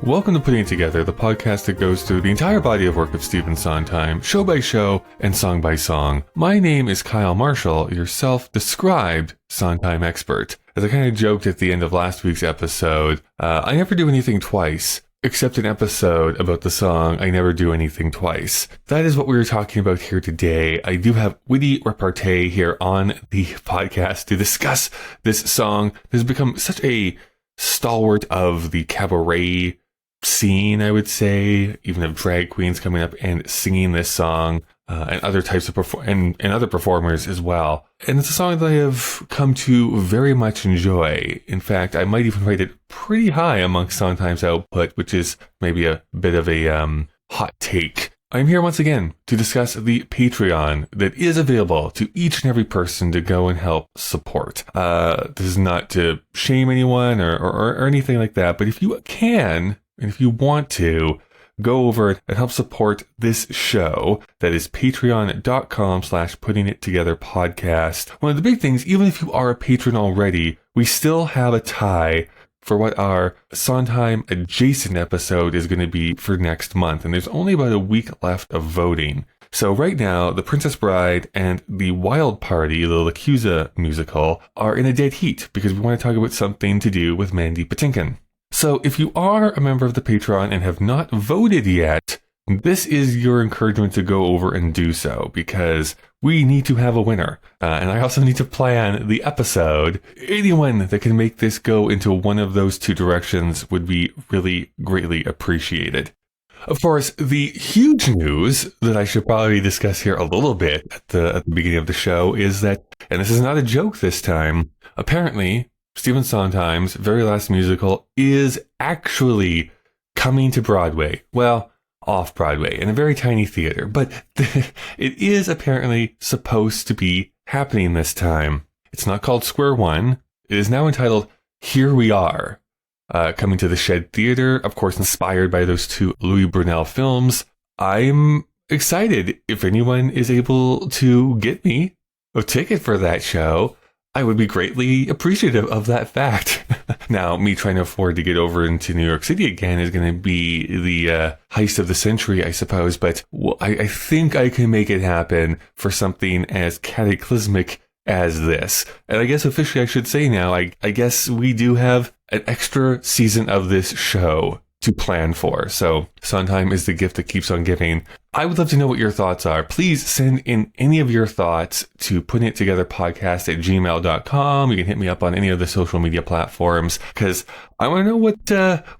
Welcome to Putting It Together, the podcast that goes through the entire body of work of Stephen Sondheim, show by show and song by song. My name is Kyle Marshall, your self-described Sondheim expert. As I kind of joked at the end of last week's episode, I never do anything twice, except an episode about the song I Never Do Anything Twice. That is what we were talking about here today. I do have Witti Repartee here on the podcast to discuss this song that has become such a stalwart of the cabaret scene, I would say, even of drag queens coming up and singing this song, and other types of and other performers as well. And it's a song that I have come to very much enjoy. In fact, I might even rate it pretty high amongst Sondheim's output, which is maybe a bit of a hot take. I'm here once again to discuss the Patreon that is available to each and every person to go and help support. This is not to shame anyone or anything like that, but if you can, and if you want to, go over and help support this show. That is patreon.com/puttingittogetherpodcast. One of the big things, even if you are a patron already, we still have a tie for what our Sondheim adjacent episode is going to be for next month. And there's only about a week left of voting. So right now, The Princess Bride and The Wild Party, the L'Accusa musical, are in a dead heat because we want to talk about something to do with Mandy Patinkin. So if you are a member of the Patreon and have not voted yet, this is your encouragement to go over and do so, because we need to have a winner. And I also need to plan the episode. Anyone that can make this go into one of those two directions would be really greatly appreciated. Of course, the huge news that I should probably discuss here a little bit at the beginning of the show is that, and this is not a joke this time, apparently Stephen Sondheim's very last musical is actually coming to Broadway. Well, off Broadway in a very tiny theater, but it is apparently supposed to be happening this time. It's not called Square One. It is now entitled Here We Are, coming to the Shed Theater, of course inspired by those two Louis Brunel films. I'm excited. If anyone is able to get me a ticket for that show, I would be greatly appreciative of that fact. Now, me trying to afford to get over into New York City again is going to be the heist of the century, I suppose. But I think I can make it happen for something as cataclysmic as this. And I guess officially I should say now, I guess we do have an extra season of this show to plan for. So Sondheim is the gift that keeps on giving. I would love to know what your thoughts are. Please send in any of your thoughts to puttingittogetherpodcast@gmail.com. You can hit me up on any of the social media platforms, because I want to know what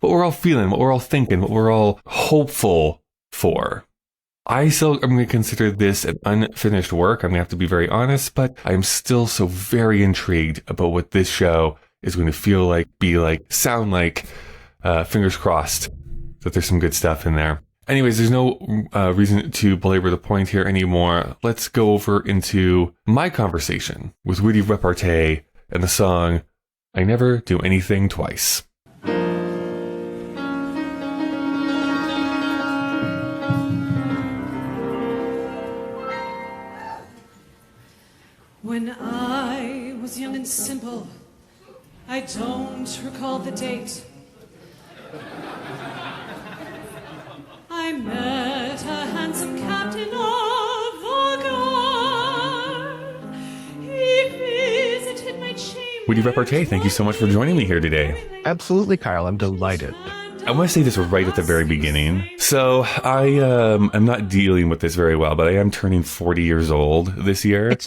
we're all feeling, what we're all thinking, what we're all hopeful for. I still am going to consider this an unfinished work. I'm going to have to be very honest, but I'm still so very intrigued about what this show is going to feel like, be like, sound like. Fingers crossed that there's some good stuff in there. Anyways, there's no reason to belabor the point here anymore. Let's go over into my conversation with Witti Repartee and the song I Never Do Anything Twice. When I was young and simple, I don't recall the date. I met a handsome captain of the guard. He visited my chamber. Witti Repartee, thank you so much for joining me here today. Absolutely, Kyle. I'm delighted. I want to say this right at the very beginning. So I am not dealing with this very well, but I am turning 40 years old this year.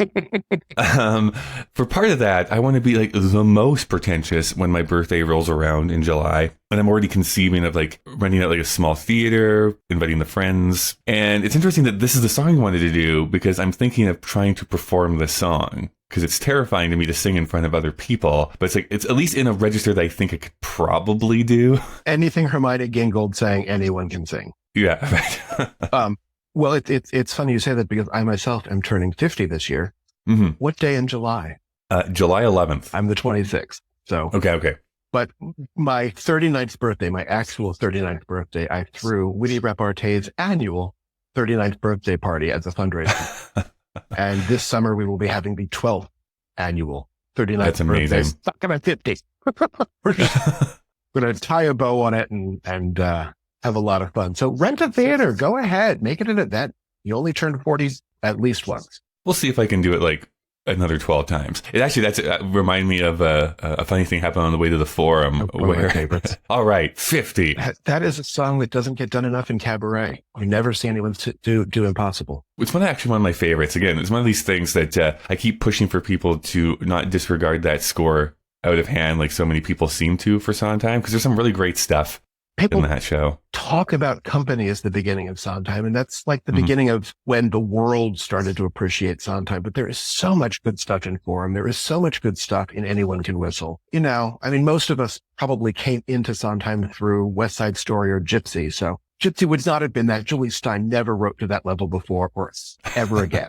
For part of that, I want to be like the most pretentious when my birthday rolls around in July. And I'm already conceiving of like renting out like a small theater, inviting the friends. And it's interesting that this is the song I wanted to do, because I'm thinking of trying to perform this song, because it's terrifying to me to sing in front of other people. But it's like, it's at least in a register that I think I could probably do. Anything Hermione Gingold saying anyone can sing. Yeah. Right. Well, it's funny you say that, because I myself am turning 50 this year. Mm-hmm. What day in July? July 11th. I'm the 26th. So Okay. But my 39th birthday, my actual 39th birthday, I threw Witti Repartee's annual 39th birthday party as a fundraiser. And this summer we will be having the 12th annual 39th That's birthday. amazing. Fuck, I'm at 50. going to tie a bow on it and have a lot of fun. So rent a theater, go ahead, make it an event. You only turn 40 at least once. We'll see if I can do it like another 12 times. It actually, remind me of a funny thing happened on the way to the forum. One of my favorites. All right, 50. That is a song that doesn't get done enough in cabaret. You never see anyone do Impossible. It's one of my favorites. Again, it's one of these things that I keep pushing for people to not disregard that score out of hand like so many people seem to for Sondheim, because there's some really great stuff in that show. Talk about Company as the beginning of Sondheim, and that's like the beginning of when the world started to appreciate Sondheim. But there is so much good stuff in Forum. There is so much good stuff in Anyone Can Whistle. You know, I mean, most of us probably came into Sondheim through West Side Story or Gypsy. So Gypsy would not have been that. Julie Stein never wrote to that level before or ever again.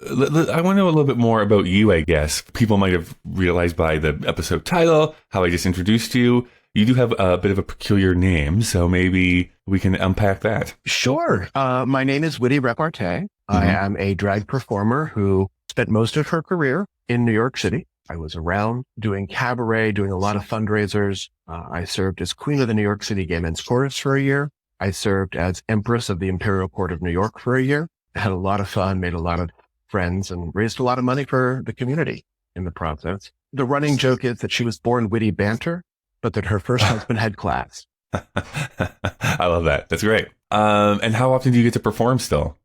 I want to know a little bit more about you, I guess. People might have realized by the episode title, how I just introduced you. You do have a bit of a peculiar name, so maybe we can unpack that. Sure. My name is Witti Repartee. I am a drag performer who spent most of her career in New York City. I was around doing cabaret, doing a lot of fundraisers. I served as Queen of the New York City Gay Men's Chorus for a year. I served as Empress of the Imperial Court of New York for a year. I had a lot of fun, made a lot of friends, and raised a lot of money for the community in the process. The running joke is that she was born witty banter, but that her first husband had class. I love that. That's great. And how often do you get to perform still?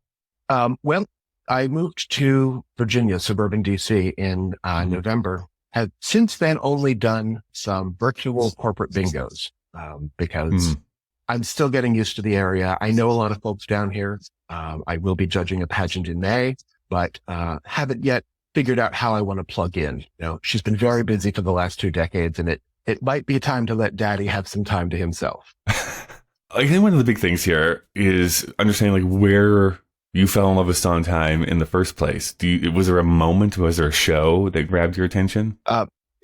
Well, I moved to Virginia, suburban DC in November. Have since then only done some virtual corporate bingos because I'm still getting used to the area. I know a lot of folks down here. I will be judging a pageant in May, but haven't yet figured out how I want to plug in. You know, she's been very busy for the last 2 decades, and it might be time to let Daddy have some time to himself. I think one of the big things here is understanding like where you fell in love with Sondheim in the first place. Was there a moment? Was there a show that grabbed your attention?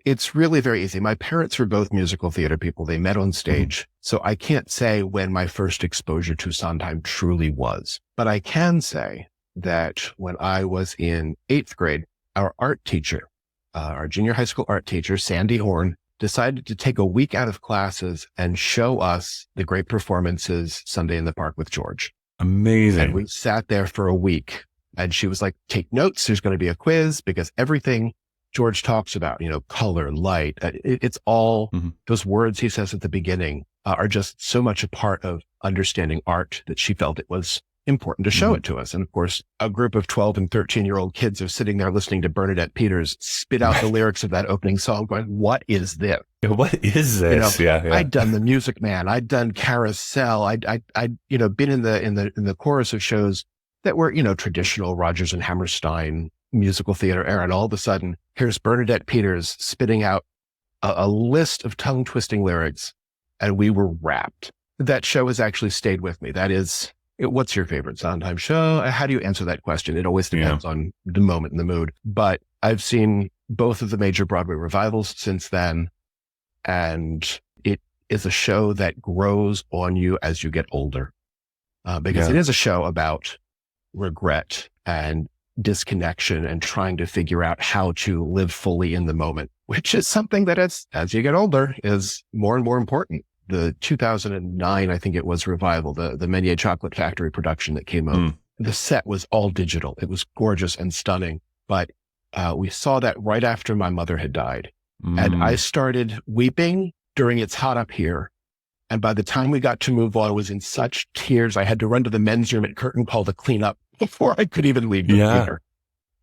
It's really very easy. My parents were both musical theater people. They met on stage. So I can't say when my first exposure to Sondheim truly was, but I can say that when I was in 8th grade, our art teacher, our junior high school art teacher, Sandy Horn, decided to take a week out of classes and show us the great performances Sunday in the Park with George. Amazing. And we sat there for a week, and she was like, take notes. There's going to be a quiz, because everything George talks about, you know, color, light, it's all those words he says at the beginning are just so much a part of understanding art that she felt it was important to show it to us. And of course, a group of 12 and 13-year-old kids are sitting there listening to Bernadette Peters spit out the lyrics of that opening song going, what is this? What is this? You know, I'd done The Music Man. I'd done Carousel. I'd you know, been in the chorus of shows that were, you know, traditional Rodgers and Hammerstein musical theater era. And all of a sudden, here's Bernadette Peters spitting out a list of tongue twisting lyrics, and we were rapt. That show has actually stayed with me. That is, what's your favorite Sondheim show? How do you answer that question? It always depends on the moment and the mood. But I've seen both of the major Broadway revivals since then, and it is a show that grows on you as you get older, because it is a show about regret and disconnection and trying to figure out how to live fully in the moment, which is something that as you get older is more and more important. The 2009, I think it was, revival, the Menier Chocolate Factory production that came out. The set was all digital. It was gorgeous and stunning, but we saw that right after my mother had died. And I started weeping during It's Hot Up Here. And by the time we got to move on, I was in such tears. I had to run to the men's room at Curtain Call to clean up before I could even leave the theater.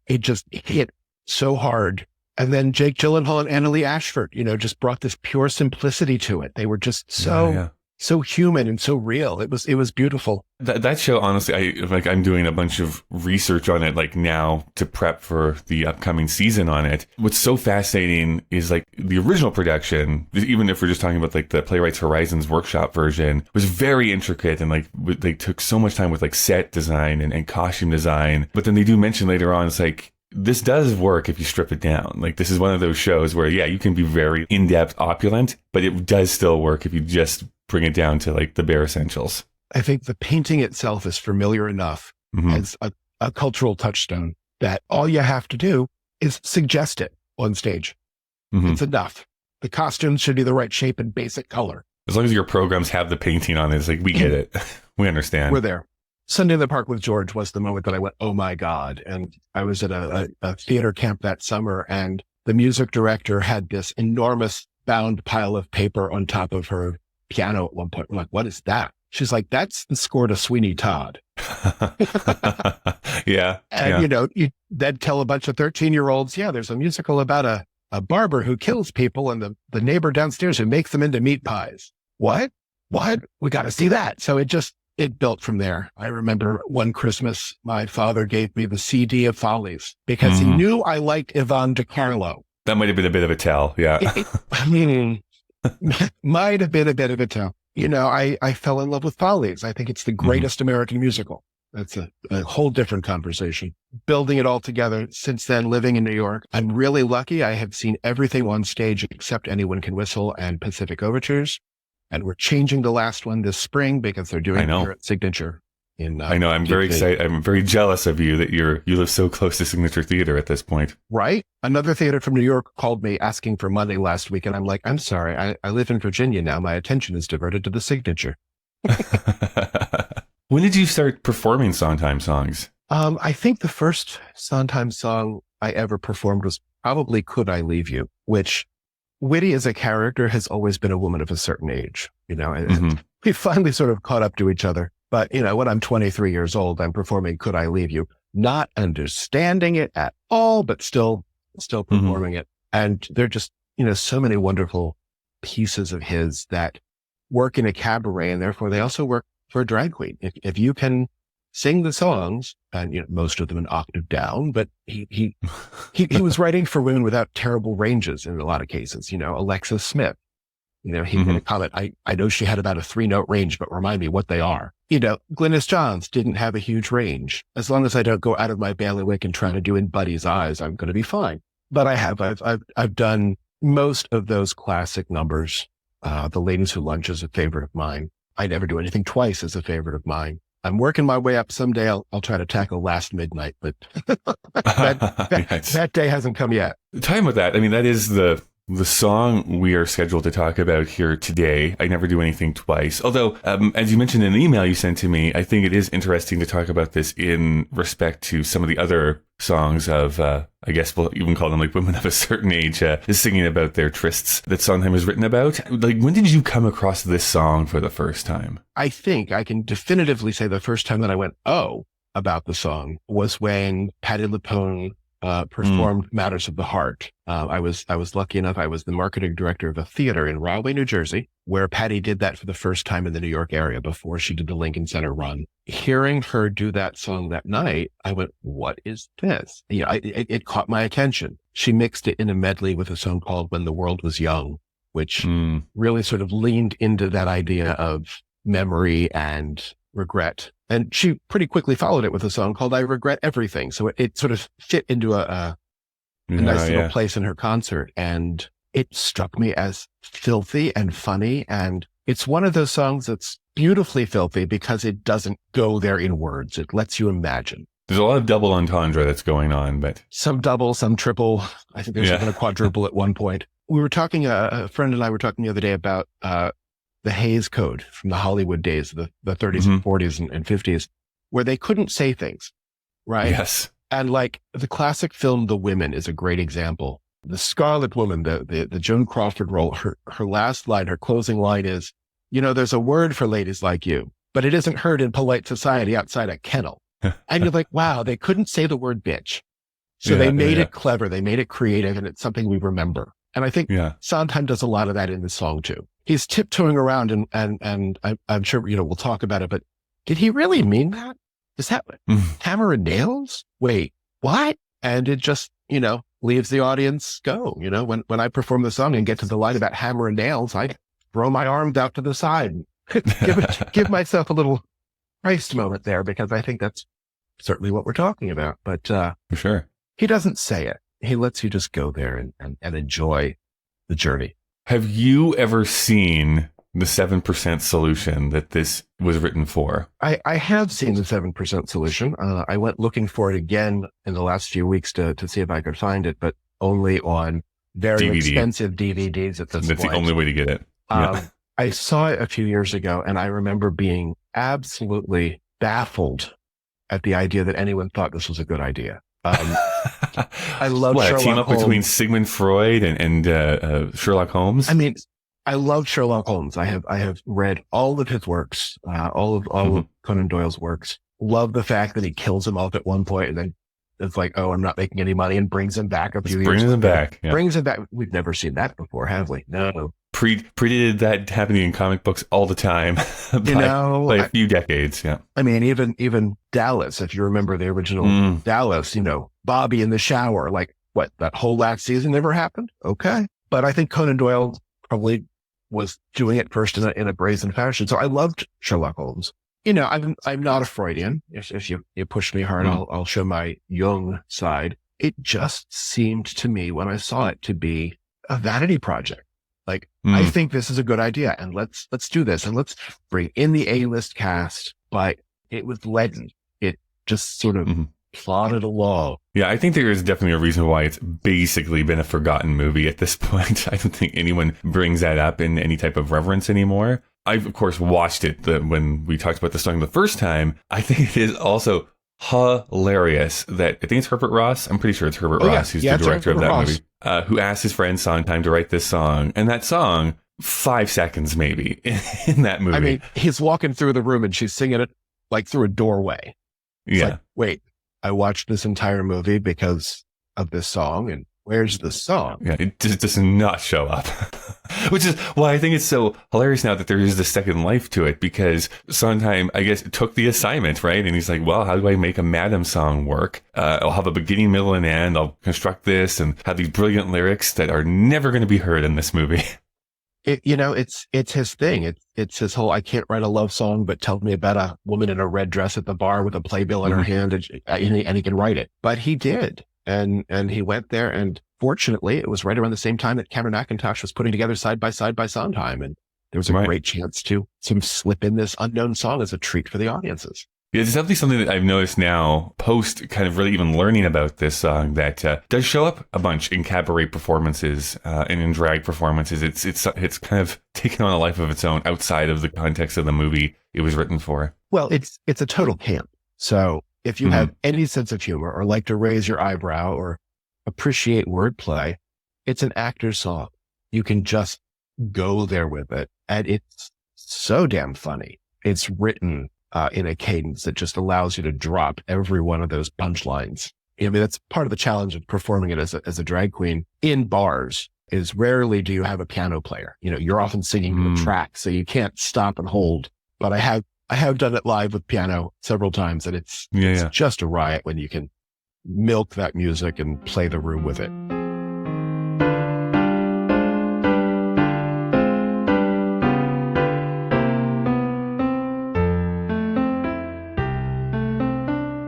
It just hit so hard. And then Jake Gyllenhaal and Annalee Ashford, you know, just brought this pure simplicity to it. They were just so human and so real. It was beautiful. That show, honestly, I'm doing a bunch of research on it like now to prep for the upcoming season on it. What's so fascinating is like the original production, even if we're just talking about like the Playwrights Horizons workshop version, was very intricate, and like they took so much time with like set design and costume design. But then they do mention later on, it's like, this does work if you strip it down. Like, this is one of those shows where, you can be very in-depth, opulent, but it does still work if you just bring it down to like the bare essentials. I think the painting itself is familiar enough as a cultural touchstone that all you have to do is suggest it on stage. It's enough. The costumes should be the right shape and basic color. As long as your programs have the painting on it, it's like, we get it. We understand. We're there. Sunday in the Park with George was the moment that I went, oh my God. And I was at a theater camp that summer, and the music director had this enormous bound pile of paper on top of her piano at one point. I'm like, what is that? She's like, that's the score to Sweeney Todd. Yeah. And, they'd tell a bunch of 13-year-olds, yeah, there's a musical about a barber who kills people and the neighbor downstairs who makes them into meat pies. What? We got to see that. So it built from there. I remember one Christmas, my father gave me the CD of Follies because he knew I liked Yvonne DiCarlo. That might have been a bit of a tell. Yeah. Might have been a bit of a tell. I fell in love with Follies. I think it's the greatest American musical. That's a whole different conversation. Building it all together since then, living in New York. I'm really lucky. I have seen everything on stage except Anyone Can Whistle and Pacific Overtures. And we're changing the last one this spring because they're doing it here at Signature. I know. I'm very excited. I'm very jealous of you that you live so close to Signature Theater at this point. Right. Another theater from New York called me asking for money last week. And I'm like, I'm sorry. I live in Virginia now. My attention is diverted to the Signature. When did you start performing Sondheim songs? I think the first Sondheim song I ever performed was probably Could I Leave You, which Witti as a character has always been a woman of a certain age, and we finally sort of caught up to each other. But, when I'm 23 years old, I'm performing Could I Leave You, not understanding it at all, but still performing it. And there are just, so many wonderful pieces of his that work in a cabaret, and therefore they also work for a drag queen. If you can sing the songs, and most of them an octave down, but he was writing for women without terrible ranges in a lot of cases. Alexis Smith, he made a comment. I know she had about a 3-note range, but remind me what they are. Glynis Johns didn't have a huge range. As long as I don't go out of my bailiwick and try to do In Buddy's Eyes, I'm going to be fine. But I've done most of those classic numbers. The Ladies Who Lunch is a favorite of mine. I Never Do Anything Twice is a favorite of mine. I'm working my way up. Someday I'll try to tackle Last Midnight, but that day hasn't come yet. Time with that. I mean, that is the song we are scheduled to talk about here today. I Never Do Anything Twice. Although, as you mentioned in the email you sent to me, I think it is interesting to talk about this in respect to some of the other songs of, I guess we'll even call them like women of a certain age, is singing about their trysts that Sondheim has written about. Like, when did you come across this song for the first time? I think I can definitively say the first time that I went, about the song was when Patti LuPone performed Matters of the Heart. I was lucky enough. I was the marketing director of a theater in Rahway, New Jersey, where Patti did that for the first time in the New York area before she did the Lincoln Center run. Hearing her do that song that night, I went, what is this? It caught my attention. She mixed it in a medley with a song called When the World Was Young, which really sort of leaned into that idea of memory and regret. And she pretty quickly followed it with a song called I Regret Everything. So it sort of fit into a nice little place in her concert. And it struck me as filthy and funny. And it's one of those songs that's beautifully filthy because it doesn't go there in words. It lets you imagine. There's a lot of double entendre that's going on, but some double, some triple. I think there's even a quadruple at one point. We were talking, a friend and I were talking the other day about, the Hays Code from the Hollywood days, the 30s and 40s and 50s, where they couldn't say things, right? Yes. And like the classic film, The Women is a great example. The Scarlet Woman, the Joan Crawford role, her last line, her closing line is, there's a word for ladies like you, but it isn't heard in polite society outside a kennel. And you're like, wow, they couldn't say the word bitch. So they made it clever. They made it creative, and it's something we remember. And I think Sondheim does a lot of that in the song too. He's tiptoeing around and I'm sure, we'll talk about it, but did he really mean that? Is that hammer and nails? Wait, what? And it just, leaves the audience go. When I perform the song and get to the line about hammer and nails, I throw my arms out to the side, give myself a little Christ moment there, because I think that's certainly what we're talking about. But, for sure. He doesn't say it. He lets you just go there and enjoy the journey. Have you ever seen the 7% Solution that this was written for? I have seen the 7% Solution. I went looking for it again in the last few weeks to see if I could find it, but only on very expensive DVDs at this point. That's the only way to get it. I saw it a few years ago, and I remember being absolutely baffled at the idea that anyone thought this was a good idea. I love what, Sherlock a team up Holmes. between Sigmund Freud and Sherlock Holmes? I mean, I love Sherlock Holmes. I have read all of his works, all of Conan Doyle's works. Love the fact that he kills him off at one point, and then it's like, oh, I'm not making any money, and brings him back a few years. Brings him back. Yeah. Brings him back. We've never seen that before, have we? No. Predated that happening in comic books all the time by a few decades. Yeah. I mean, even Dallas, if you remember the original Dallas, Bobby in the shower, like what, that whole last season never happened. Okay. But I think Conan Doyle probably was doing it first in a brazen fashion. So I loved Sherlock Holmes. I'm not a Freudian. If you push me hard, I'll show my Jung side. It just seemed to me when I saw it to be a vanity project. Like, I think this is a good idea, and let's do this, and let's bring in the A-list cast. But it was leaden. It just sort of plodded along. Yeah, I think there is definitely a reason why it's basically been a forgotten movie at this point. I don't think anyone brings that up in any type of reverence anymore. I've, of course, watched it when we talked about the song the first time. I think it is also hilarious that I think it's Herbert Ross. I'm pretty sure it's Herbert Ross who's the director of that movie, who asked his friend Sondheim to write this song. And that song, 5 seconds maybe in that movie. I mean, he's walking through the room and she's singing it like through a doorway. It's like, wait, I watched this entire movie because of this song, and where's the song? Yeah, it just does not show up. Which is why I think it's so hilarious now that there is the second life to it, because Sondheim, I guess, took the assignment, right? And he's like, well, how do I make a Madam song work? I'll have a beginning, middle, and end. I'll construct this and have these brilliant lyrics that are never going to be heard in this movie. It's his thing. It's his whole, I can't write a love song, but tell me about a woman in a red dress at the bar with a playbill in her hand, and he can write it. But he did. And he went there, and fortunately, it was right around the same time that Cameron Mackintosh was putting together Side by Side by Sondheim. And there was a great chance to slip in this unknown song as a treat for the audiences. Yeah, it's definitely something that I've noticed now, post kind of really even learning about this song, that does show up a bunch in cabaret performances and in drag performances. It's kind of taken on a life of its own outside of the context of the movie it was written for. Well, it's a total camp. So if you have any sense of humor or like to raise your eyebrow or appreciate wordplay, it's an actor's song. You can just go there with it. And it's so damn funny. It's written in a cadence that just allows you to drop every one of those punchlines. I mean, that's part of the challenge of performing it as a drag queen in bars, is rarely do you have a piano player. You're often singing to the track, so you can't stop and hold. But I have done it live with piano several times, and it's just a riot when you can milk that music and play the room with it.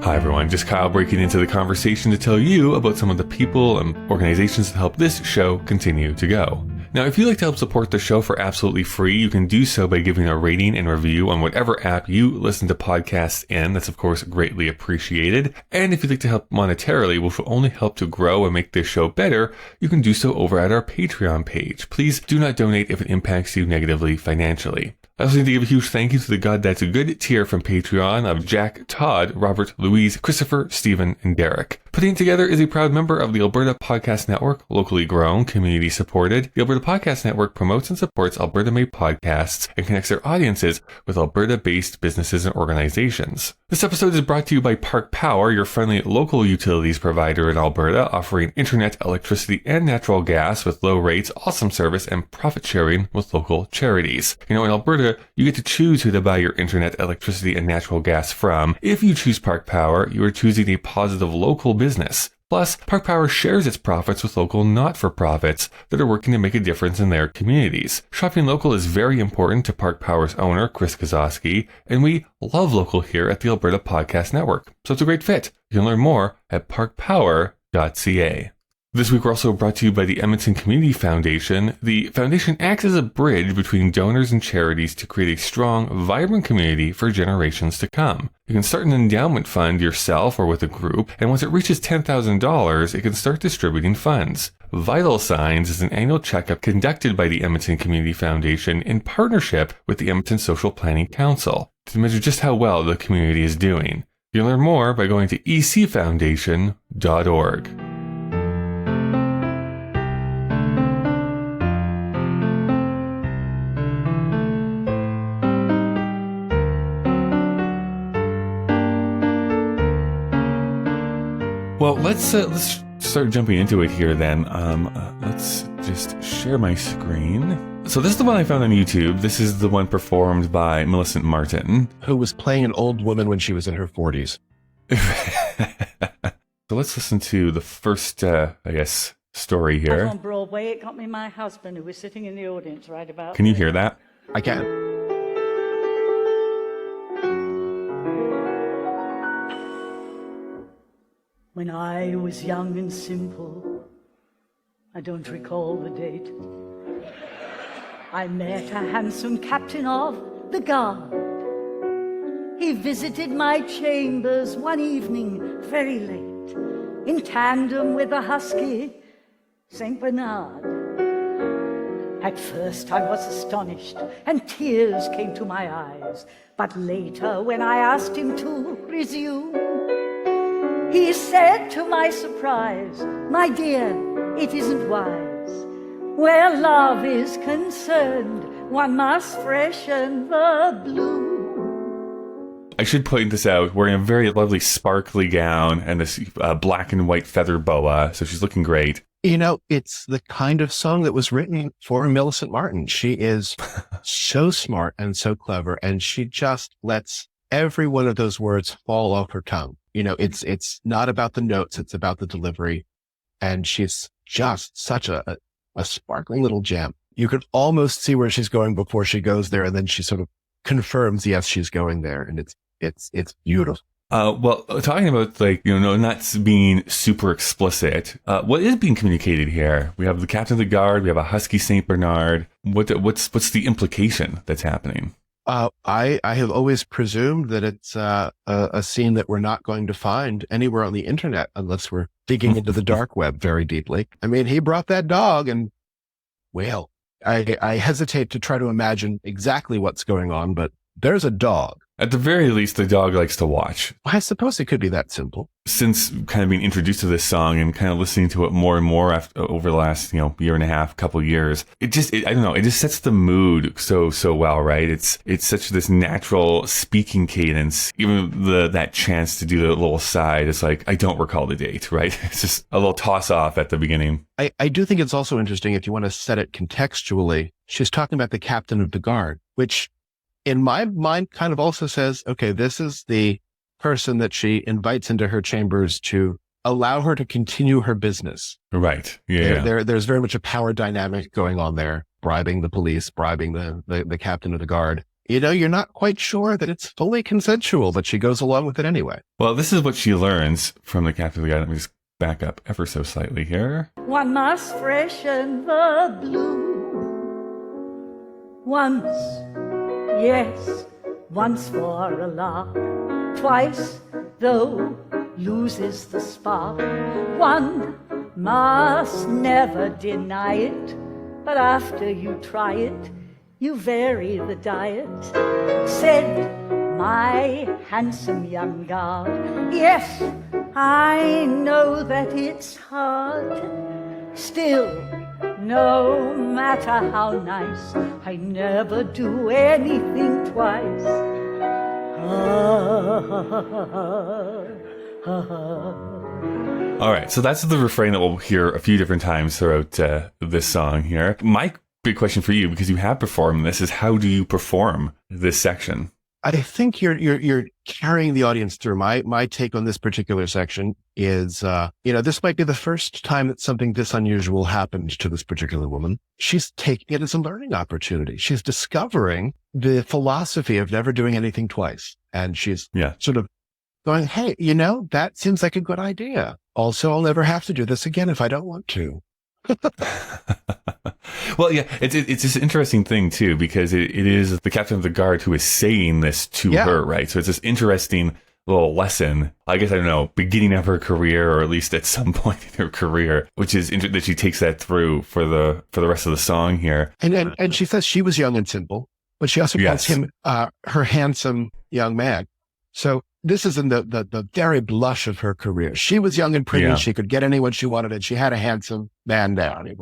Hi everyone, just Kyle breaking into the conversation to tell you about some of the people and organizations that help this show continue to go. Now, if you'd like to help support the show for absolutely free, you can do so by giving a rating and review on whatever app you listen to podcasts in. That's, of course, greatly appreciated. And if you'd like to help monetarily, which will only help to grow and make this show better, you can do so over at our Patreon page. Please do not donate if it impacts you negatively financially. I also need to give a huge thank you to the God That's a Good tier from Patreon of Jack, Todd, Robert, Louise, Christopher, Stephen, and Derek. Putting It Together is a proud member of the Alberta Podcast Network, locally grown, community supported. The Alberta Podcast Network promotes and supports Alberta-made podcasts and connects their audiences with Alberta-based businesses and organizations. This episode is brought to you by Park Power, your friendly local utilities provider in Alberta, offering internet, electricity, and natural gas with low rates, awesome service, and profit sharing with local charities. In Alberta, you get to choose who to buy your internet, electricity, and natural gas from. If you choose Park Power, you are choosing a positive local business. Plus, Park Power shares its profits with local not-for-profits that are working to make a difference in their communities. Shopping local is very important to Park Power's owner, Chris Kozowski, and we love local here at the Alberta Podcast Network, so it's a great fit. You can learn more at parkpower.ca. This week, we're also brought to you by the Edmonton Community Foundation. The foundation acts as a bridge between donors and charities to create a strong, vibrant community for generations to come. You can start an endowment fund yourself or with a group, and once it reaches $10,000, it can start distributing funds. Vital Signs is an annual checkup conducted by the Edmonton Community Foundation in partnership with the Edmonton Social Planning Council to measure just how well the community is doing. You can learn more by going to ecfoundation.org. Well, let's start jumping into it here then. Let's just share my screen. So this is the one I found on YouTube. This is the one performed by Millicent Martin, who was playing an old woman when she was in her 40s. So let's listen to the first, story here. On Broadway, it got me my husband, who was sitting in the audience right about. Can you hear that? I can. When I was young and simple, I don't recall the date, I met a handsome captain of the guard. He visited my chambers one evening very late, in tandem with a husky Saint Bernard. At first I was astonished, and tears came to my eyes. But later, when I asked him to resume, he said to my surprise, "My dear, it isn't wise. Where love is concerned, one must freshen the bloom." I should point this out. Wearing a very lovely sparkly gown and this black and white feather boa, so she's looking great. You know, it's the kind of song that was written for Millicent Martin. She is so smart and so clever, and she just lets every one of those words fall off her tongue. You know, it's not about the notes, it's about the delivery. And she's just such a sparkling little gem. You could almost see where she's going before she goes there, and then she sort of confirms, yes, she's going there. And it's beautiful. Well, talking about not being super explicit, what is being communicated here? We have the captain of the guard, we have a husky Saint Bernard. What's the implication that's happening? I have always presumed that it's a scene that we're not going to find anywhere on the internet unless we're digging into the dark web very deeply. I mean, he brought that dog, and well, I hesitate to try to imagine exactly what's going on, but there's a dog. At the very least, the dog likes to watch. I suppose it could be that simple. Since kind of being introduced to this song and kind of listening to it more and more over the last, year and a half, couple years, I don't know, it just sets the mood so well, right? It's such this natural speaking cadence. Even that chance to do the little side, it's like, I don't recall the date, right? It's just a little toss off at the beginning. I do think it's also interesting if you want to set it contextually. She's talking about the captain of the guard, which in my mind kind of also says, okay, this is the person that she invites into her chambers to allow her to continue her business. Right. Yeah. There's very much a power dynamic going on there, bribing the police, bribing the captain of the guard. You know, you're not quite sure that it's fully consensual, but she goes along with it anyway. Well, this is what she learns from the captain of the guard. Let me just back up ever so slightly here. One must freshen the bloom. Once, yes, once for a lark. Twice, though, loses the spark. One must never deny it, but after you try it, you vary the diet. Said my handsome young guard, yes, I know that it's hard. Still, no matter how nice, I never do anything twice. All right, so that's the refrain that we'll hear a few different times throughout this song here. My big question for you, because you have performed this, is how do you perform this section? I think you're carrying the audience through. My take on this particular section is, this might be the first time that something this unusual happened to this particular woman. She's taking it as a learning opportunity. She's discovering the philosophy of never doing anything twice. And she's sort of going, hey, that seems like a good idea. Also, I'll never have to do this again if I don't want to. Well, yeah, it's this interesting thing, too, because it is the captain of the guard who is saying this to her, right? So it's this interesting little lesson. I guess, I don't know, beginning of her career, or at least at some point in her career, which is interesting that she takes that through for the rest of the song here. And she says she was young and simple, but she also calls him her handsome young man. So this is in the very blush of her career. She was young and pretty. She could get anyone she wanted, and she had a handsome man down.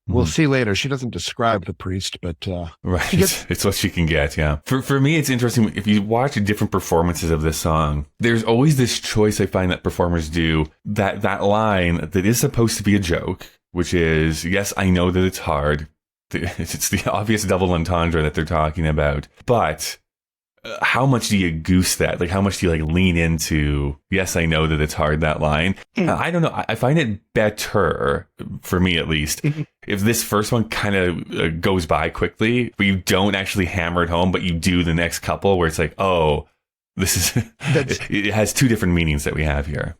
We'll see later. She doesn't describe the priest, but right, it's what she can get. Yeah. For me, it's interesting if you watch different performances of this song. There's always this choice I find that performers do, that line that is supposed to be a joke, which is, yes, I know that it's hard. It's the obvious double entendre that they're talking about, but how much do you goose that? Like, how much do you lean into, yes, I know that it's hard, that line? I don't know. I find it better, for me at least, if this first one kind of goes by quickly, but you don't actually hammer it home, but you do the next couple where it's like, oh, this is, it has two different meanings that we have here.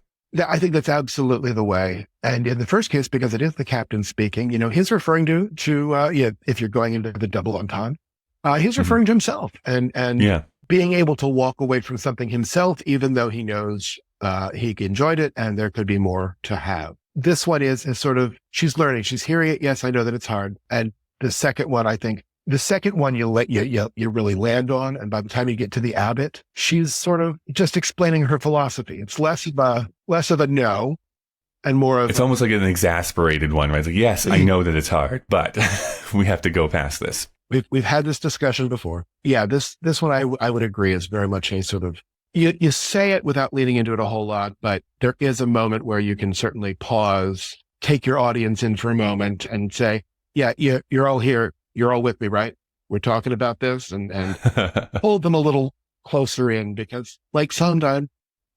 I think that's absolutely the way. And in the first case, because it is the captain speaking, he's referring to if you're going into the double entendre, he's referring to himself and being able to walk away from something himself, even though he knows he enjoyed it and there could be more to have. This one is sort of, she's learning, she's hearing it. Yes, I know that it's hard. And the second one, I think, you really land on. And by the time you get to the abbot, she's sort of just explaining her philosophy. It's less of a no and more of, it's almost like an exasperated one, right? It's like, yes, I know that it's hard, but we have to go past this. We've had this discussion before. Yeah, this one I would agree is very much a sort of, you say it without leaning into it a whole lot, but there is a moment where you can certainly pause, take your audience in for a moment and say, yeah, you're all here. You're all with me, right? We're talking about this, and hold them a little closer in, because like Sondheim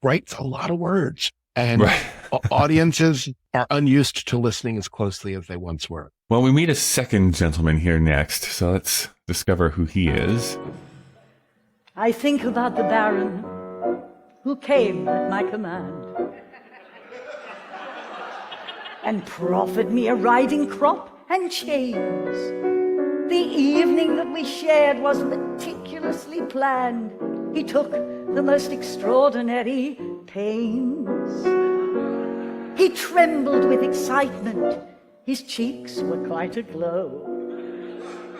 writes a lot of words, and audiences are unused to listening as closely as they once were. Well, we meet a second gentleman here next, so let's discover who he is. I think about the Baron who came at my command and proffered me a riding crop and chains. The evening that we shared was meticulously planned. He took the most extraordinary pains. He trembled with excitement. His cheeks were quite aglow.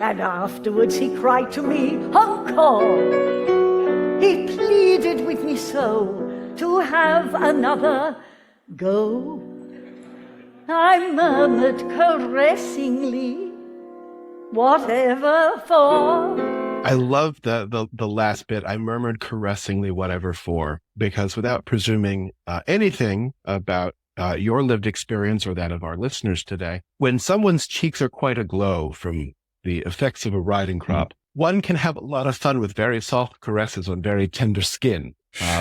And afterwards he cried to me, "Encore!" He pleaded with me so to have another go. I murmured caressingly, "Whatever for?" I love the last bit. I murmured caressingly, "Whatever for," because without presuming anything about your lived experience or that of our listeners today, when someone's cheeks are quite aglow from the effects of a riding crop, one can have a lot of fun with very soft caresses on very tender skin,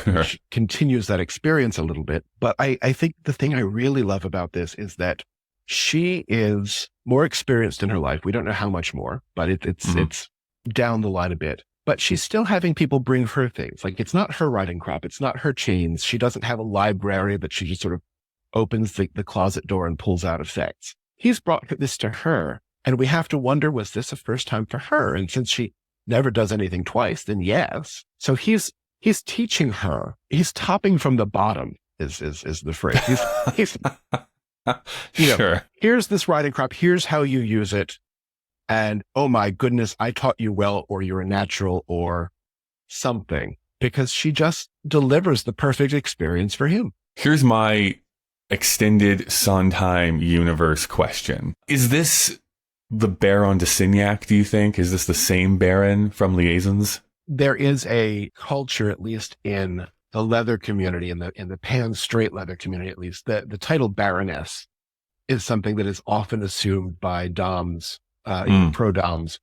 which continues that experience a little bit. But I think the thing I really love about this is that she is more experienced in her life. We don't know how much more, but it's down the line a bit. But she's still having people bring her things. Like, it's not her riding crop. It's not her chains. She doesn't have a library that she just sort of opens the closet door and pulls out effects. He's brought this to her. And we have to wonder, was this a first time for her? And since she never does anything twice, then yes. So he's teaching her. He's topping from the bottom is the phrase. He's Sure. Here's this riding crop. Here's how you use it. And oh my goodness, I taught you well, or you're a natural, or something, because she just delivers the perfect experience for him. Here's my extended Sondheim universe question. Is this the Baron de Signac, do you think? Is this the same Baron from Liaisons? There is a culture, at least in the leather community, in the pan straight leather community, at least, the title Baroness is something that is often assumed by Doms, pro Doms.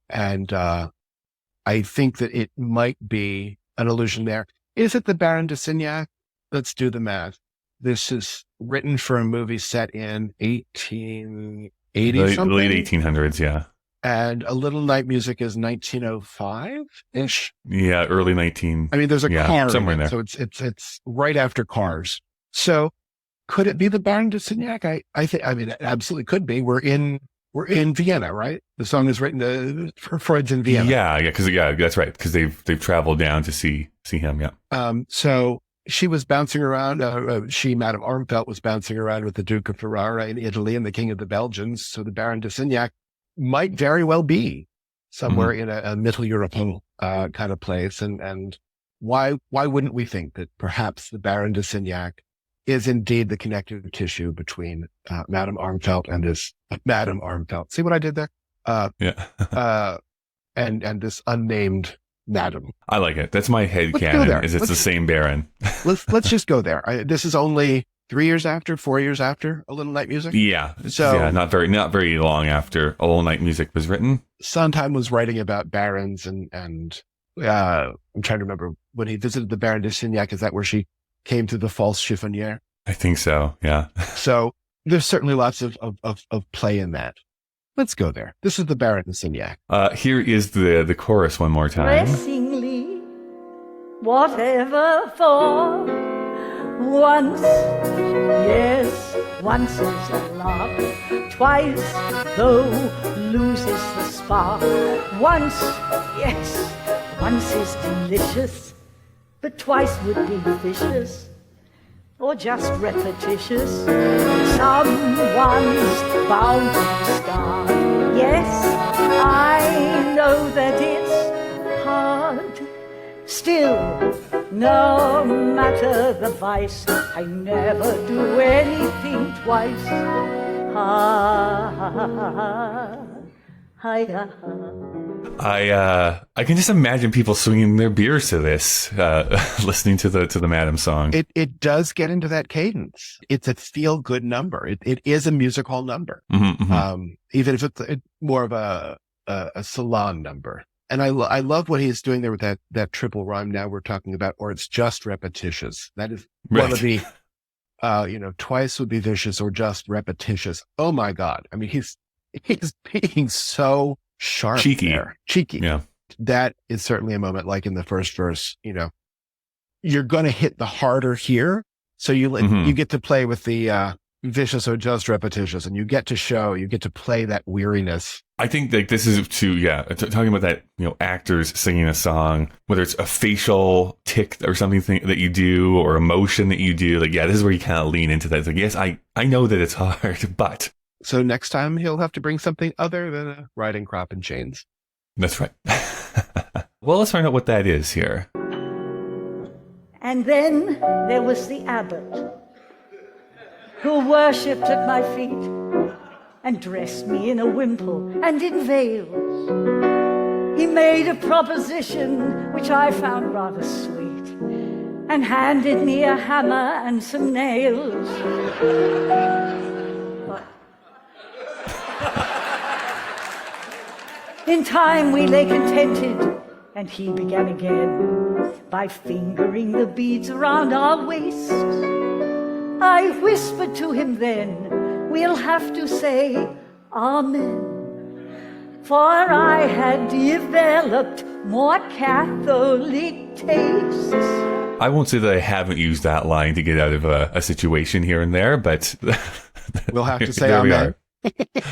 And I think that it might be an allusion there. Is it the Baron de Signac? Let's do the math. This is written for a movie set in 1880 something. Late 1800s, yeah. And A Little Night Music is 1905-ish. Yeah, early 19. I mean, there's a car somewhere in there. So it's right after Cars. So could it be the Baron de Signac? I think, I mean, it absolutely could be. We're in Vienna, right? The song is written for Freud's in Vienna. Yeah, because that's right. Because they've traveled down to see see him. Yeah. So she was bouncing around. Madame Armfeldt, was bouncing around with the Duke of Ferrara in Italy and the King of the Belgians. So the Baron de Signac might very well be somewhere in a Middle European kind of place. And why wouldn't we think that perhaps the Baron de Signac is indeed the connective tissue between Madame Armfeldt and this Madame Armfeldt? See what I did there? And this unnamed Madam. I like it. That's my head canon. It's the same Baron. let's just go there. This is only 4 years after A Little Night Music. Yeah. So not very long after A Little Night Music was written. Sondheim was writing about barons, and I'm trying to remember when he visited the Baron de Signac. Is that where she came to the false chiffonier? I think so. Yeah. So there's certainly lots of play in that. Let's go there. This is the Baron de Signac. Here is the chorus one more time. Pressingly, whatever for, once, yes, once is a lark, twice, though, loses the spark. Once, yes, once is delicious, but twice would be vicious, or just repetitious. Someone's bound to start. Yes, I know that it's hard. Still, no matter the vice, I never do anything twice. I can just imagine people swinging their beers to this, listening to the Madam song. It does get into that cadence. It's a feel good number. It is a music hall number, even if it's more of a salon number. And I love what he's doing there with that triple rhyme. Now we're talking about, or it's just repetitious. That is one of the, twice would be vicious or just repetitious. Oh my God! I mean, he's being so sharp, cheeky. Yeah, that is certainly a moment like in the first verse. You're going to hit the harder here, so you get to play with the vicious or just repetitious, and you get to play that weariness. I think like this is talking about that, actors singing a song, whether it's a facial tick or something that you do or emotion that you do, like, this is where you kind of lean into that. It's like, yes, I know that it's hard, but. So next time he'll have to bring something other than a riding crop and chains. That's right. Well, let's find out what that is here. And then there was the abbot, who worshipped at my feet and dressed me in a wimple and in veils. He made a proposition which I found rather sweet and handed me a hammer and some nails. In time we lay contented, and he began again by fingering the beads around our waists. I whispered to him then, we'll have to say Amen, for I had developed more Catholic tastes. I won't say that I haven't used that line to get out of a situation here and there, but we'll have to say Amen.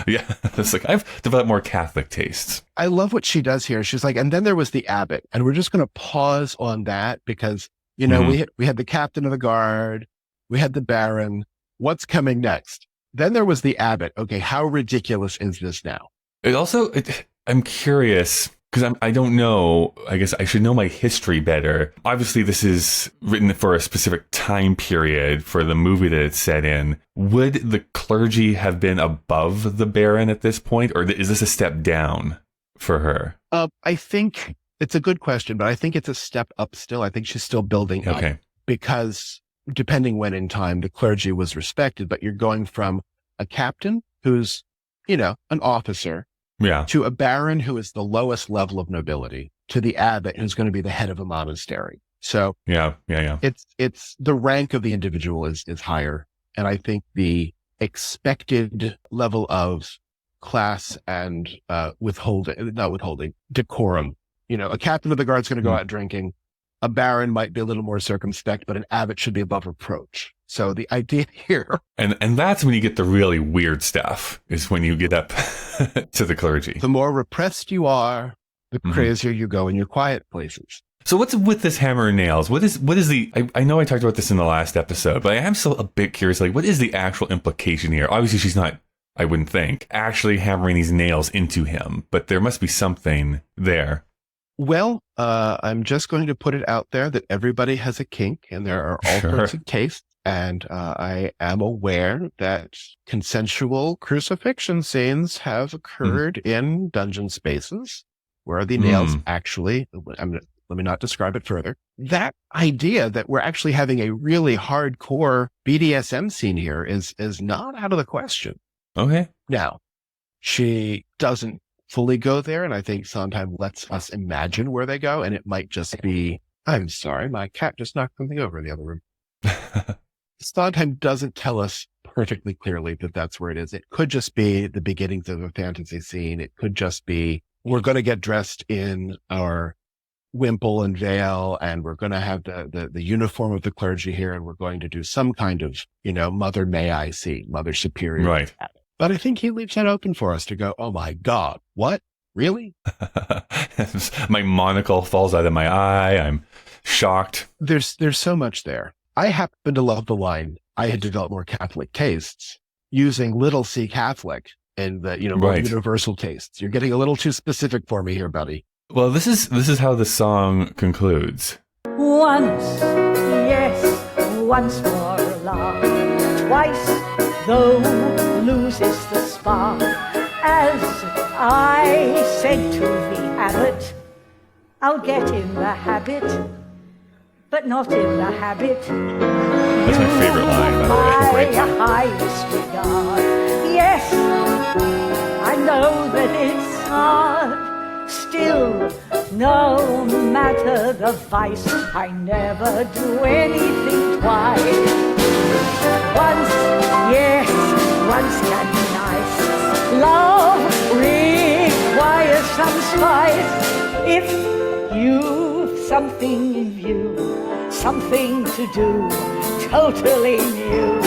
Yeah, it's like I've developed more Catholic tastes. I love what she does here. She's like, and then there was the abbot, and we're just going to pause on that because we had the captain of the guard, we had the baron. What's coming next? Then there was the abbot. Okay, how ridiculous is this now? I'm curious because I don't know. I guess I should know my history better. Obviously, this is written for a specific time period for the movie that it's set in. Would the clergy have been above the baron at this point, or is this a step down for her? I think it's a good question, but I think it's a step up still. I think she's still building up because depending when in time the clergy was respected, but you're going from a captain who's, an officer, to a baron who is the lowest level of nobility, to the abbot who's going to be the head of a monastery. So it's the rank of the individual is higher. And I think the expected level of class and decorum. A captain of the guard's going to go out drinking. A baron might be a little more circumspect, but an abbot should be above reproach. So the idea here. And that's when you get the really weird stuff, is when you get up to the clergy. The more repressed you are, the crazier you go in your quiet places. So what's with this hammer and nails? What is the, I know I talked about this in the last episode, but I am still a bit curious, like, what is the actual implication here? Obviously, she's not, I wouldn't think, actually hammering these nails into him, but there must be something there. Well, I'm just going to put it out there that everybody has a kink and there are all sorts of tastes. And I am aware that consensual crucifixion scenes have occurred in dungeon spaces where the nails actually, let me not describe it further. That idea that we're actually having a really hardcore BDSM scene here is not out of the question. Okay. Now, she doesn't fully go there, and I think Sondheim lets us imagine where they go, and it might just be, I'm sorry, my cat just knocked something over in the other room. Sondheim doesn't tell us perfectly clearly that that's where it is. It could just be the beginnings of a fantasy scene. It could just be, we're going to get dressed in our wimple and veil, and we're going to have the uniform of the clergy here, and we're going to do some kind of, Mother May I scene, Mother Superior. Right. But I think he leaves that open for us to go, oh my God, what? Really? My monocle falls out of my eye. I'm shocked. There's so much there. I happen to love the line, I had developed more Catholic tastes, using little c Catholic and the, more universal tastes. You're getting a little too specific for me here, buddy. Well, this is how the song concludes. Once, yes, once more love. Twice, though, loses the spark. As I said to the abbot, I'll get in the habit, but not in the habit. That's my favorite line, by the way. My highest regard. Yes, I know that it's hard. Still, no matter the vice, I never do anything twice. Once, yes, once can be nice. Love requires some spice. If you've something in view, something to do, totally new,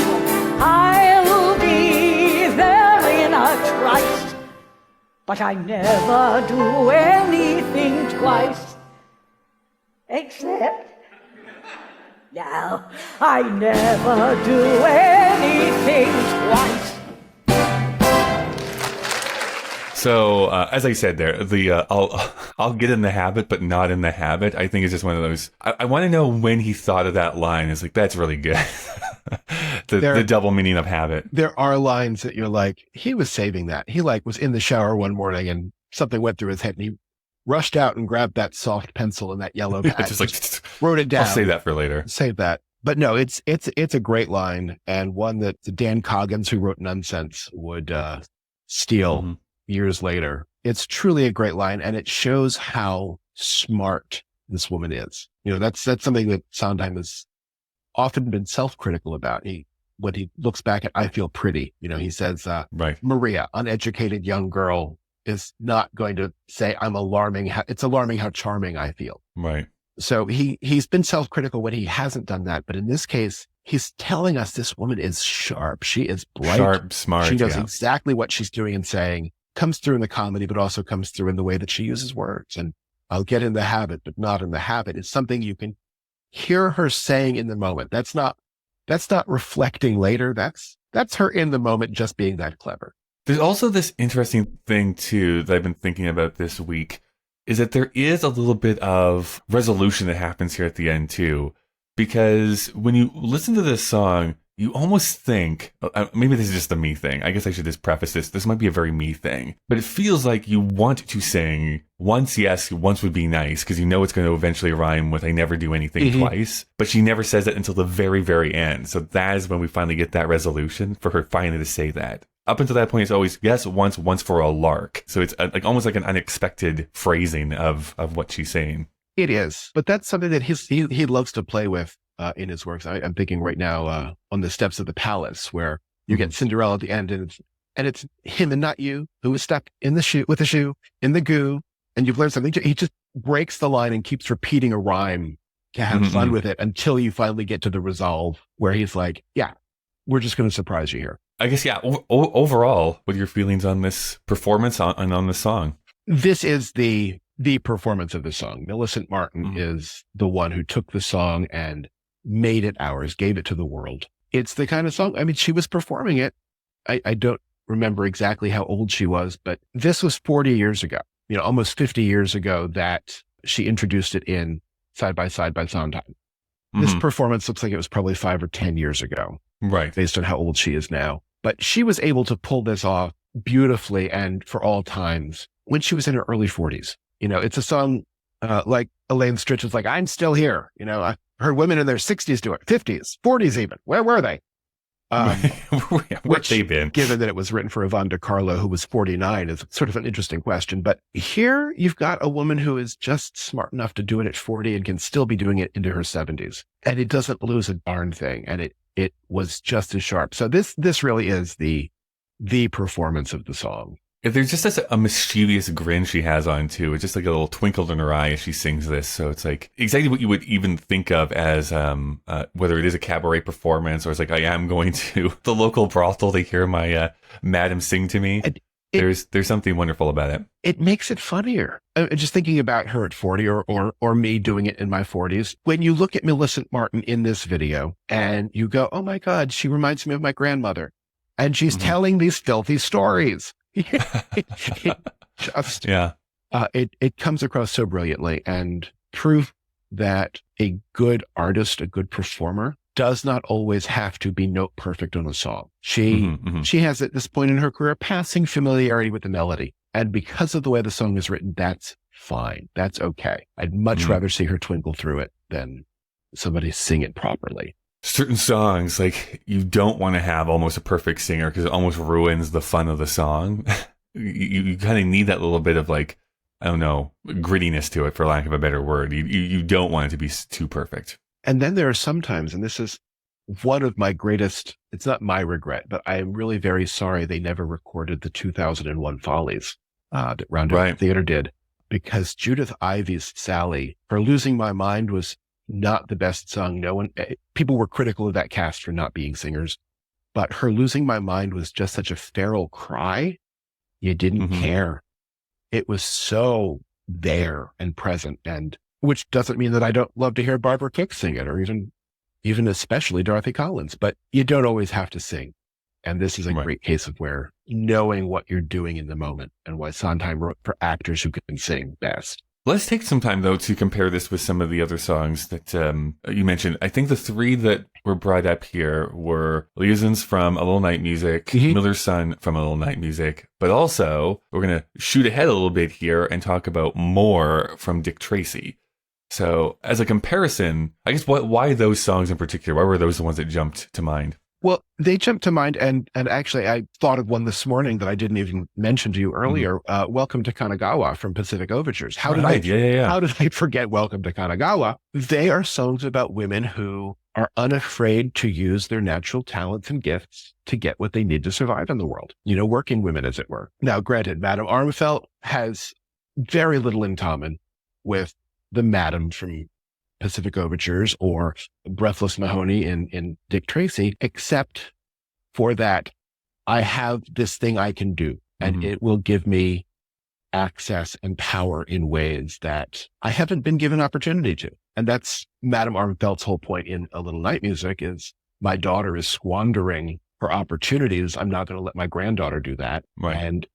I'll be there in a trice. But I never do anything twice. Except, no, I never do anything twice. So, as I said there, I'll get in the habit, but not in the habit. I think it's just one of those. I want to know when he thought of that line. It's like, that's really good. the double meaning of habit. There are lines that you're like, he was saving that. He was in the shower one morning and something went through his head and he rushed out and grabbed that soft pencil and that yellow pad. just wrote it down. I'll save that for later. Save that. But no, it's a great line, and one that Dan Coggins, who wrote Nonsense, would steal years later. It's truly a great line, and it shows how smart this woman is. That's something that Sondheim has often been self-critical about. When he looks back at I Feel Pretty, he says, Maria, uneducated young girl, is not going to say it's alarming how charming I feel. Right. So he's been self-critical when he hasn't done that. But in this case, he's telling us this woman is sharp. She is bright. Sharp, smart. She knows exactly what she's doing and saying. Comes through in the comedy, but also comes through in the way that she uses words. And I'll get in the habit, but not in the habit. It's something you can hear her saying in the moment. That's not reflecting later. That's her in the moment, just being that clever. There's also this interesting thing too that I've been thinking about this week, is that there is a little bit of resolution that happens here at the end too, because when you listen to this song, you almost think, maybe this is just a me thing. I guess I should just preface this. This might be a very me thing, but it feels like you want to sing once, yes, once would be nice, because it's going to eventually rhyme with I never do anything twice. But she never says it until the very, very end. So that is when we finally get that resolution for her finally to say that. Up until that point, it's always, yes, once for a lark. So it's almost like an unexpected phrasing of what she's saying. It is. But that's something that he loves to play with. In his works, I'm thinking right now on the steps of the palace, where you get Cinderella at the end, and it's him and not you who is stuck in the shoe with the shoe in the goo, and you've learned something. He just breaks the line and keeps repeating a rhyme to have fun with it until you finally get to the resolve where he's like, "Yeah, we're just going to surprise you here." I guess, yeah. Overall, what are your feelings on this performance and on this song? This is the the performance of the song. Millicent Martin is the one who took the song and made it ours, gave it to the world. It's the kind of song, I mean, she was performing it. I don't remember exactly how old she was, but this was 40 years ago, almost 50 years ago that she introduced it in Side by Side by Sondheim. This performance looks like it was probably 5 or 10 years ago, right? Based on how old she is now. But she was able to pull this off beautifully and for all times when she was in her early 40s. It's a song like Elaine Stritch is like, I'm still here. I heard women in their 60s do it, 50s, 40s even. Where were they? Where'd they been? Given that it was written for Yvonne De Carlo, who was 49, is sort of an interesting question. But here you've got a woman who is just smart enough to do it at 40 and can still be doing it into her 70s. And it doesn't lose a darn thing. And it was just as sharp. So this really is the performance of the song. There's just a mischievous grin she has on too. It's just like a little twinkle in her eye as she sings this. So it's like exactly what you would even think of as whether it is a cabaret performance or it's like I am going to the local brothel to hear my madam sing to me. There's something wonderful about it. It makes it funnier. Just thinking about her at 40 or me doing it in my 40s. When you look at Millicent Martin in this video and you go, oh my God, she reminds me of my grandmother. And she's telling these filthy stories. It comes across so brilliantly and proof that a good artist, a good performer does not always have to be note perfect on a song. She has at this point in her career passing familiarity with the melody. And because of the way the song is written, that's fine. That's okay. I'd much rather see her twinkle through it than somebody sing it properly. Certain songs, like you don't want to have almost a perfect singer because it almost ruins the fun of the song. you kind of need that little bit of like, I don't know, grittiness to it, for lack of a better word. You don't want it to be too perfect. And then there are some times, and this is one of my greatest, it's not my regret, but I am really very sorry they never recorded the 2001 Follies that Roundup Theater did, because Judith Ivy's Sally, her Losing My Mind was not the best song. People were critical of that cast for not being singers, but her Losing My Mind was just such a feral cry. You didn't care. It was so there and present, and which doesn't mean that I don't love to hear Barbara Cook sing it, or even especially Dorothy Collins, but you don't always have to sing. And this is a great case of where knowing what you're doing in the moment and why Sondheim wrote for actors who can sing best. Let's take some time, though, to compare this with some of the other songs that you mentioned. I think the three that were brought up here were Liaisons from A Little Night Music, Miller's Son from A Little Night Music, but also we're going to shoot ahead a little bit here and talk about More from Dick Tracy. So as a comparison, I guess why those songs in particular? Why were those the ones that jumped to mind? Well, they jumped to mind, and actually I thought of one this morning that I didn't even mention to you earlier, Welcome to Kanagawa from Pacific Overtures. How did I forget Welcome to Kanagawa? They are songs about women who are unafraid to use their natural talents and gifts to get what they need to survive in the world. Working women, as it were. Now, granted, Madame Armfeldt has very little in common with the Madam from Pacific Overtures or Breathless Mahoney in Dick Tracy, except for that I have this thing I can do, and it will give me access and power in ways that I haven't been given opportunity to. And that's Madame Armfeldt's whole point in A Little Night Music is my daughter is squandering her opportunities. I'm not going to let my granddaughter do that. Right. And,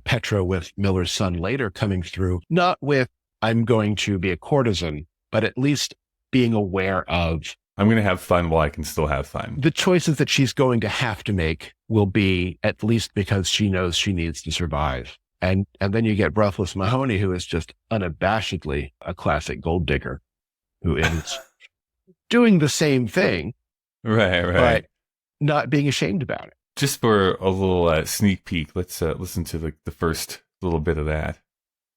Petra with Miller's Son later coming through, not with I'm going to be a courtesan, but at least being aware of I'm going to have fun while I can still have fun. The choices that she's going to have to make will be at least because she knows she needs to survive. And then you get Breathless Mahoney, who is just unabashedly a classic gold digger, who is doing the same thing, right, but not being ashamed about it. Just for a little sneak peek, let's listen to the first little bit of that.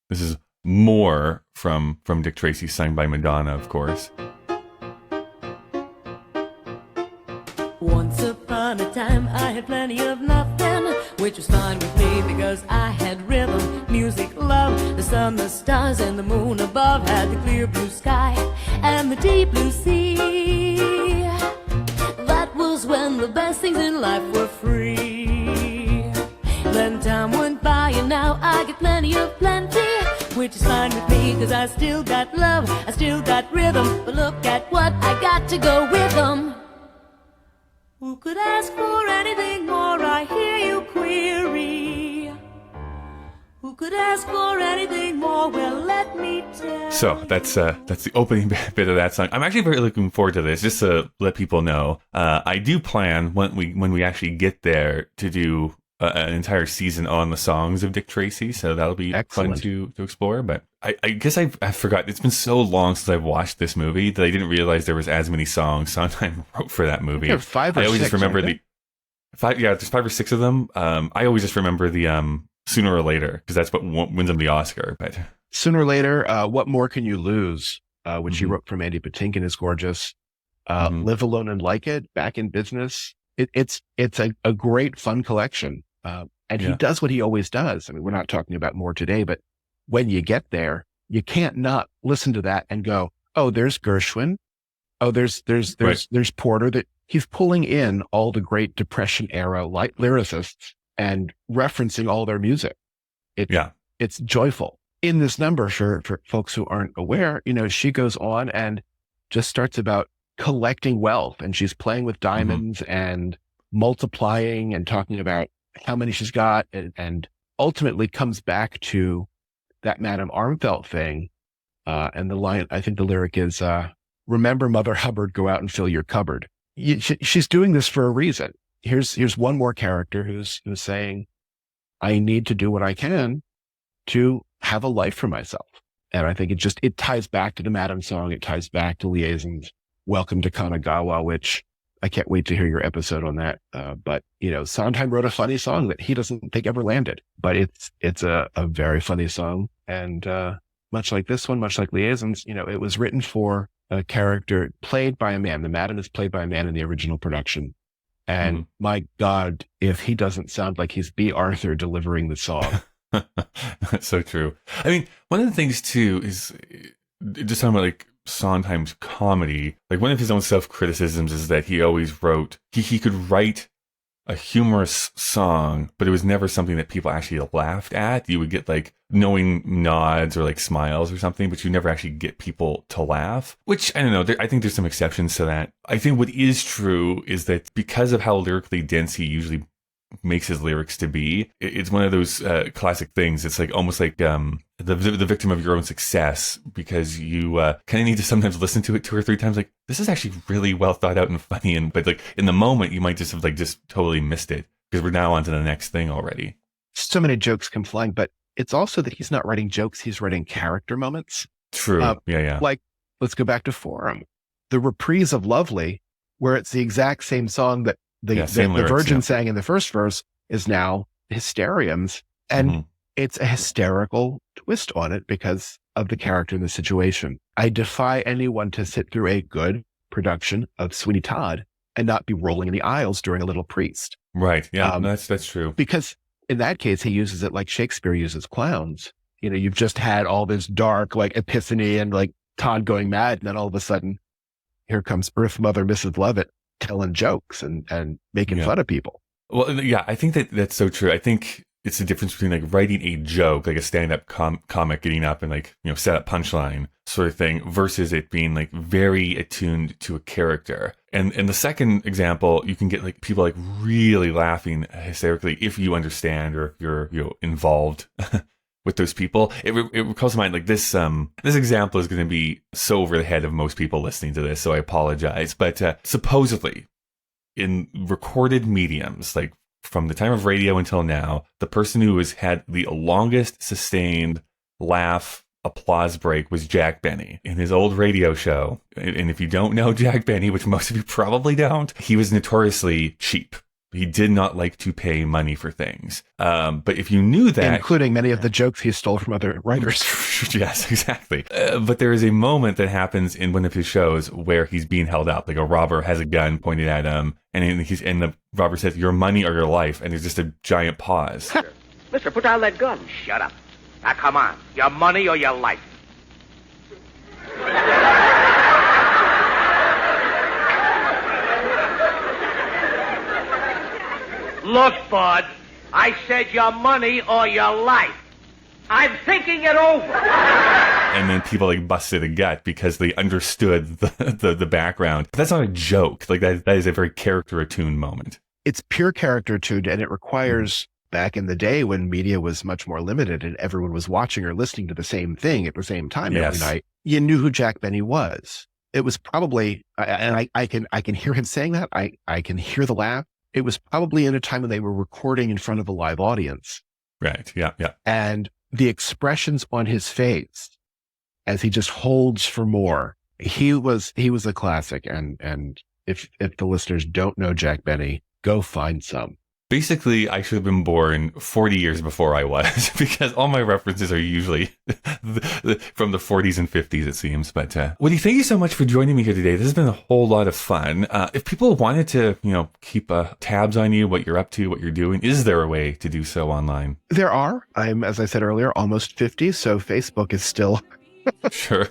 This is More from Dick Tracy, sung by Madonna, of course. Once upon a time I had plenty of nothing, which was fine with me because I had rhythm, music, love, the sun, the stars, and the moon above. Had the clear blue sky and the deep blue sea. That was when the best things in life were free. Then time went by and now I get plenty of plenty, which is fine with me to go with them. Who could ask for anything more? I hear you query. Who could ask for anything more? Well, let me tell. So that's the opening bit of that song. I'm actually very looking forward to this. Just to let people know, I do plan when we actually get there to do an entire season on the songs of Dick Tracy. So that'll be Excellent. fun to explore. But I guess I forgot. It's been so long since I've watched this movie that I didn't realize there was as many songs Sondheim wrote for that movie. There are 5 or I always 6, just remember aren't there? five. Yeah, there's 5 or 6 of them. I always just remember the Sooner or Later, because that's what wins him the Oscar. But Sooner or Later, What More Can You Lose, which he Mhm. wrote for Mandy Patinkin, is gorgeous. Mhm. Live Alone and Like It, Back in Business. It's a great, fun collection. And he Yeah. does what he always does. I mean, we're not talking about more today, but when you get there, you can't not listen to that and go, oh, there's Gershwin. Oh, there's Porter. That he's pulling in all the great Depression era lyricists and referencing all their music. It's joyful. In this number, for folks who aren't aware, she goes on and just starts about collecting wealth, and she's playing with diamonds and multiplying and talking about how many she's got, and ultimately comes back to that Madame Armfeldt thing. And the line, I think the lyric is, remember Mother Hubbard, go out and fill your cupboard. She's doing this for a reason. Here's one more character who's saying, I need to do what I can to have a life for myself. And I think it ties back to the Madame song. It ties back to Liaison's Welcome to Kanagawa, which I can't wait to hear your episode on that. But Sondheim wrote a funny song that he doesn't think ever landed, but it's a very funny song. And, much like this one, much like Liaisons, it was written for a character played by a man. The Madame is played by a man in the original production. And my God, if he doesn't sound like he's B. Arthur delivering the song. That's so true. I mean, one of the things too is just talking about like Sondheim's comedy. Like one of his own self-criticisms is that he always wrote, he could write a humorous song, but it was never something that people actually laughed at. You would get like knowing nods or like smiles or something, but you never actually get people to laugh, which I don't know. I think there's some exceptions to that. I think what is true is that because of how lyrically dense he usually makes his lyrics to be, it's one of those classic things. It's like almost like the victim of your own success, because you kind of need to sometimes listen to it 2 or 3 times. Like, this is actually really well thought out and funny, but like in the moment you might just have like just totally missed it because we're now on to the next thing already. So many jokes come flying, but it's also that he's not writing jokes, he's writing character moments. True. Yeah. Like, let's go back to Forum. The reprise of Lovely, where it's the exact same song that the lyrics, Virgin sang in the first verse, is now Hysterium's. And it's a hysterical twist on it because of the character and the situation. I defy anyone to sit through a good production of Sweeney Todd and not be rolling in the aisles during A Little Priest. Right. Yeah, that's true. Because in that case, he uses it like Shakespeare uses clowns. You've just had all this dark like epiphany and like Todd going mad. And then all of a sudden, here comes Earth Mother Mrs. Lovett telling jokes and making fun of people. Well, yeah, I think that's so true. I think it's the difference between like writing a joke, like a stand-up comic getting up and like, set up punchline sort of thing, versus it being like very attuned to a character. And the second example, you can get like people like really laughing hysterically if you understand or if you're involved with those people. It calls to mind like this example is going to be so over the head of most people listening to this, so I apologize. But supposedly in recorded mediums, like from the time of radio until now, the person who has had the longest sustained laugh applause break was Jack Benny in his old radio show. And if you don't know Jack Benny, which most of you probably don't, he was notoriously cheap. He did not like to pay money for things. But if you knew that... Including many of the jokes he stole from other writers. Yes, exactly. But there is a moment that happens in one of his shows where he's being held up. Like a robber has a gun pointed at him, and the robber says, "Your money or your life." And there's just a giant pause. Mister, put down that gun. Shut up. Now, come on. Your money or your life? Look, bud, I said your money or your life. I'm thinking it over. and then people like busted a gut because they understood the background. But that's not a joke. Like that is a very character attuned moment. It's pure character tuned, and it requires, back in the day when media was much more limited and everyone was watching or listening to the same thing at the same time every night, you knew who Jack Benny was. It was probably, and I can hear him saying that. I can hear the laugh. It was probably in a time when they were recording in front of a live audience. Right. Yeah. Yeah. And the expressions on his face as he just holds for more. He was a classic. And if the listeners don't know Jack Benny, go find some. Basically, I should have been born 40 years before I was, because all my references are usually from the 40s and 50s, it seems. But Witti, thank you so much for joining me here today. This has been a whole lot of fun. If people wanted to, keep tabs on you, what you're up to, what you're doing, is there a way to do so online? There are. I'm, as I said earlier, almost 50, so Facebook is still, sure.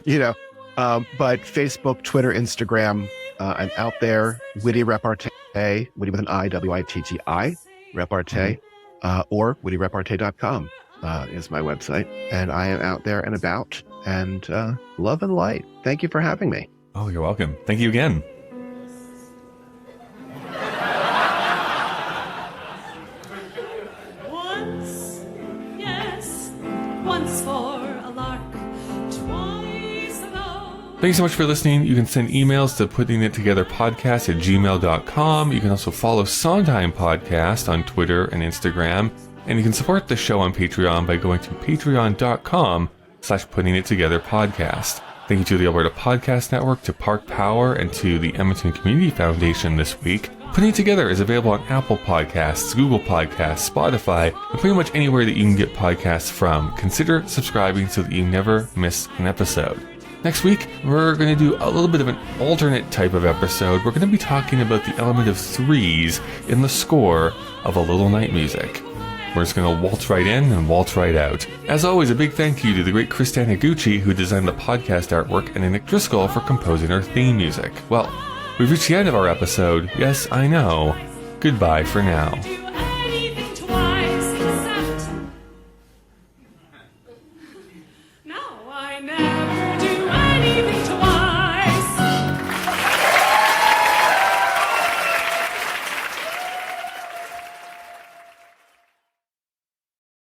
But Facebook, Twitter, Instagram, I'm out there. Witti Repartee, Witti with an I, W-I-T-T-I, Repartee, or wittirepartee.com is my website. And I am out there and about, and love and light. Thank you for having me. Oh, you're welcome. Thank you again. Once for a lark, twice ago. Thanks so much for listening. You can send emails to puttingittogetherpodcast@gmail.com. You can also follow Sondheim Podcast on Twitter and Instagram. And you can support the show on Patreon by going to patreon.com/puttingittogetherpodcast. Thank you to the Alberta Podcast Network, to Park Power, and to the Edmonton Community Foundation this week. Putting It Together is available on Apple Podcasts, Google Podcasts, Spotify, and pretty much anywhere that you can get podcasts from. Consider subscribing so that you never miss an episode. Next week, we're going to do a little bit of an alternate type of episode. We're going to be talking about the element of threes in the score of A Little Night Music. We're just going to waltz right in and waltz right out. As always, a big thank you to the great Chris Taniguchi, who designed the podcast artwork, and to Nick Driscoll for composing our theme music. Well, we've reached the end of our episode. Yes, I know. Goodbye for now.